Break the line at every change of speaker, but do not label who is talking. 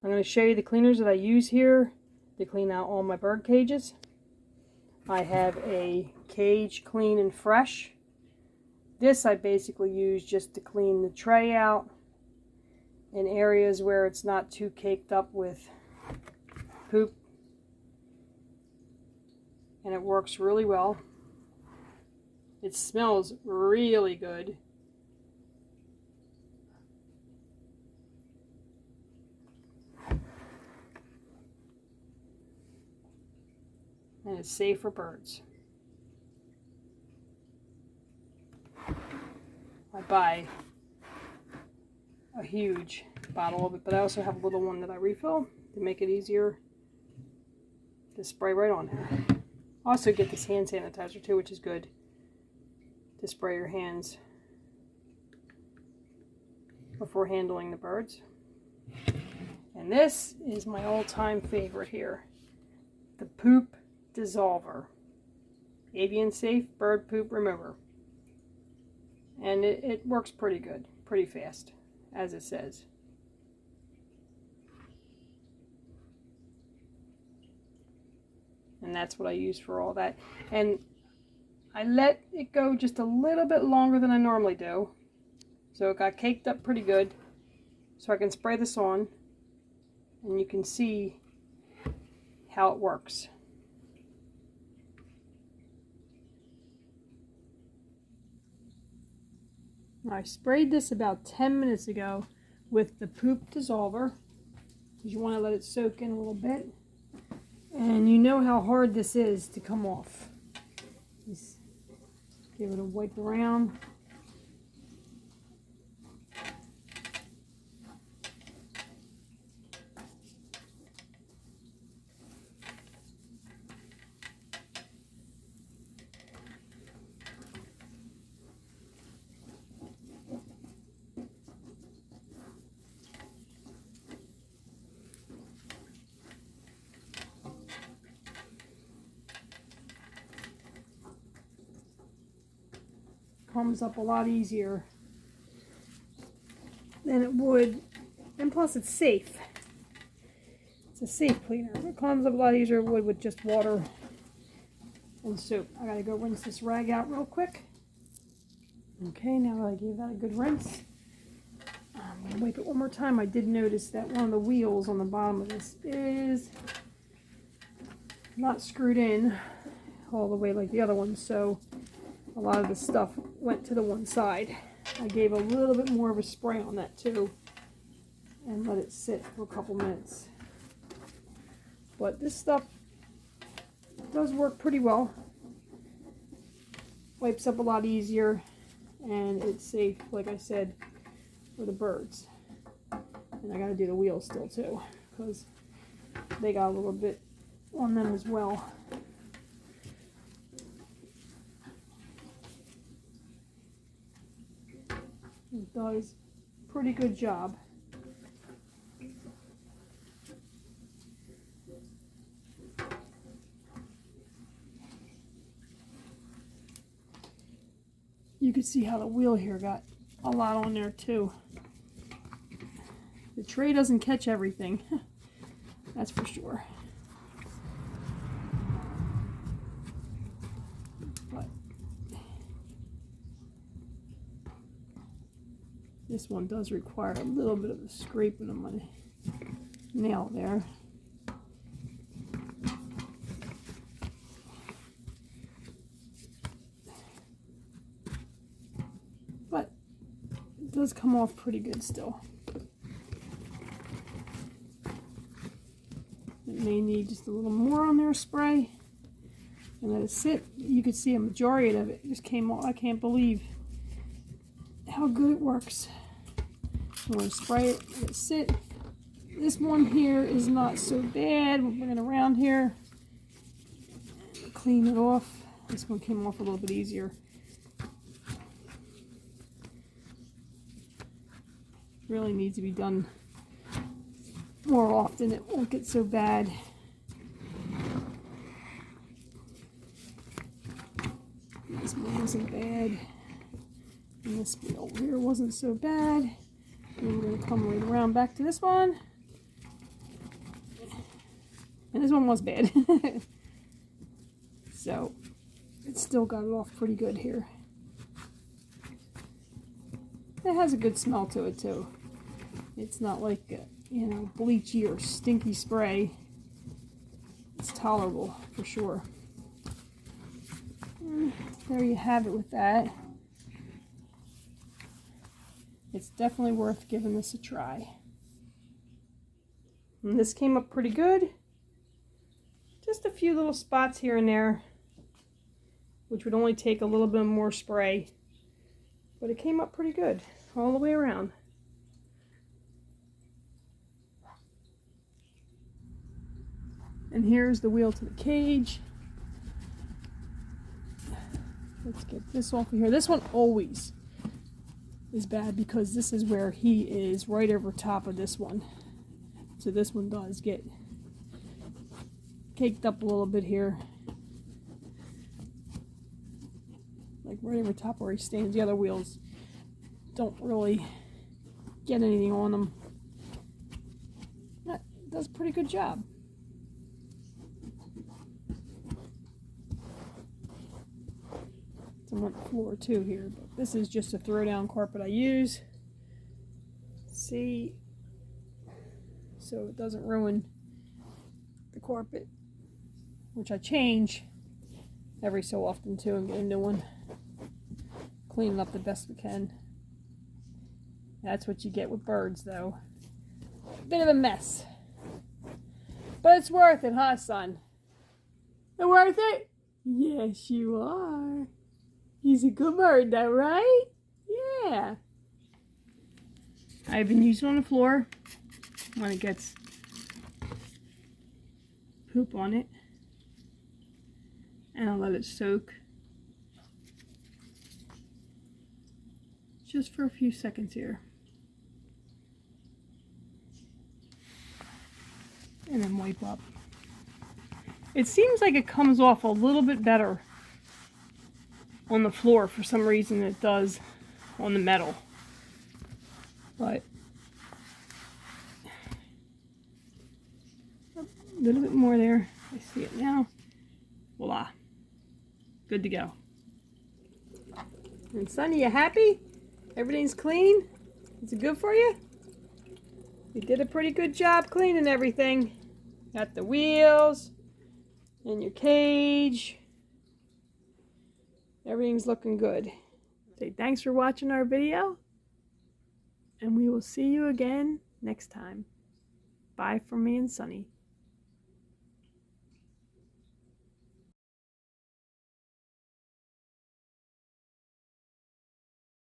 I'm going to show you the cleaners that I use here to clean out all my bird cages. I have a Cage Clean and Fresh. This I basically use just to clean the tray out in areas where it's not too caked up with poop. And it works really well. It smells really good. And it's safe for birds. I buy a huge bottle of it, but I also have a little one that I refill to make it easier to spray right on there. I also get this hand sanitizer too, which is good to spray your hands before handling the birds. And this is my all-time favorite here, the Poop-D-Zolver Avian Safe Bird Poop Remover. And it works pretty good, pretty fast, as it says. And that's what I use for all that. And I let it go just a little bit longer than I normally do. So it got caked up pretty good. So I can spray this on and you can see how it works. I sprayed this about 10 minutes ago with the Poop-D-Zolver, because you want to let it soak in a little bit. And you know how hard this is to come off. Just give it a wipe around. Comes up a lot easier than it would, and plus it's safe. It's a safe cleaner. It comes up a lot easier than it would with just water and soap. I gotta go rinse this rag out real quick. Okay, now that I gave that a good rinse, I'm gonna wipe it one more time. I did notice that one of the wheels on the bottom of this is not screwed in all the way like the other one, so a lot of the stuff went to the one side. I gave a little bit more of a spray on that too and let it sit for a couple minutes. But this stuff does work pretty well. Wipes up a lot easier and it's safe, like I said, for the birds. And I gotta do the wheels still too, because they got a little bit on them as well. It does a pretty good job. You can see how the wheel here got a lot on there too. The tray doesn't catch everything, that's for sure. This one does require a little bit of a scraping of my nail there. But it does come off pretty good still. It may need just a little more on there spray. And let it sit. You can see a majority of it just came off. I can't believe how good it works. I'm going to spray it, let it sit. This one here is not so bad. We'll bring it around here, clean it off. This one came off a little bit easier. Really needs to be done more often. It won't get so bad. This one wasn't bad. And this over here wasn't so bad. And we're going to come right around back to this one. And this one was bad. So, it still got it off pretty good here. It has a good smell to it too. It's not like, you know, bleachy or stinky spray. It's tolerable for sure. And there you have it with that. It's definitely worth giving this a try. And this came up pretty good. Just a few little spots here and there, which would only take a little bit more spray. But it came up pretty good all the way around. And here's the wheel to the cage. Let's get this off of here. This one always is bad because this is where he is right over top of this one. So this one does get caked up a little bit here. Like right over top where he stands. The other wheels don't really get anything on them. That does a pretty good job. Some on the floor too here, but this is just a throwdown carpet I use. See, so it doesn't ruin the carpet, which I change every so often too and get a new one. Clean it up the best we can. That's what you get with birds though. A bit of a mess. But it's worth it, huh, son? It worth it? Yes, you are. He's a good bird though, right? Yeah. I've been using it on the floor when it gets poop on it. And I'll let it soak just for a few seconds here. And then wipe up. It seems like it comes off a little bit better on the floor for some reason than it does on the metal. But a little bit more there. I see it now. Voila. Good to go. And Sonny, you happy? Everything's clean? Is it good for you? You did a pretty good job cleaning everything. Got the wheels and your cage. Everything's looking good. Say thanks for watching our video. And we will see you again next time. Bye from me and Sonny.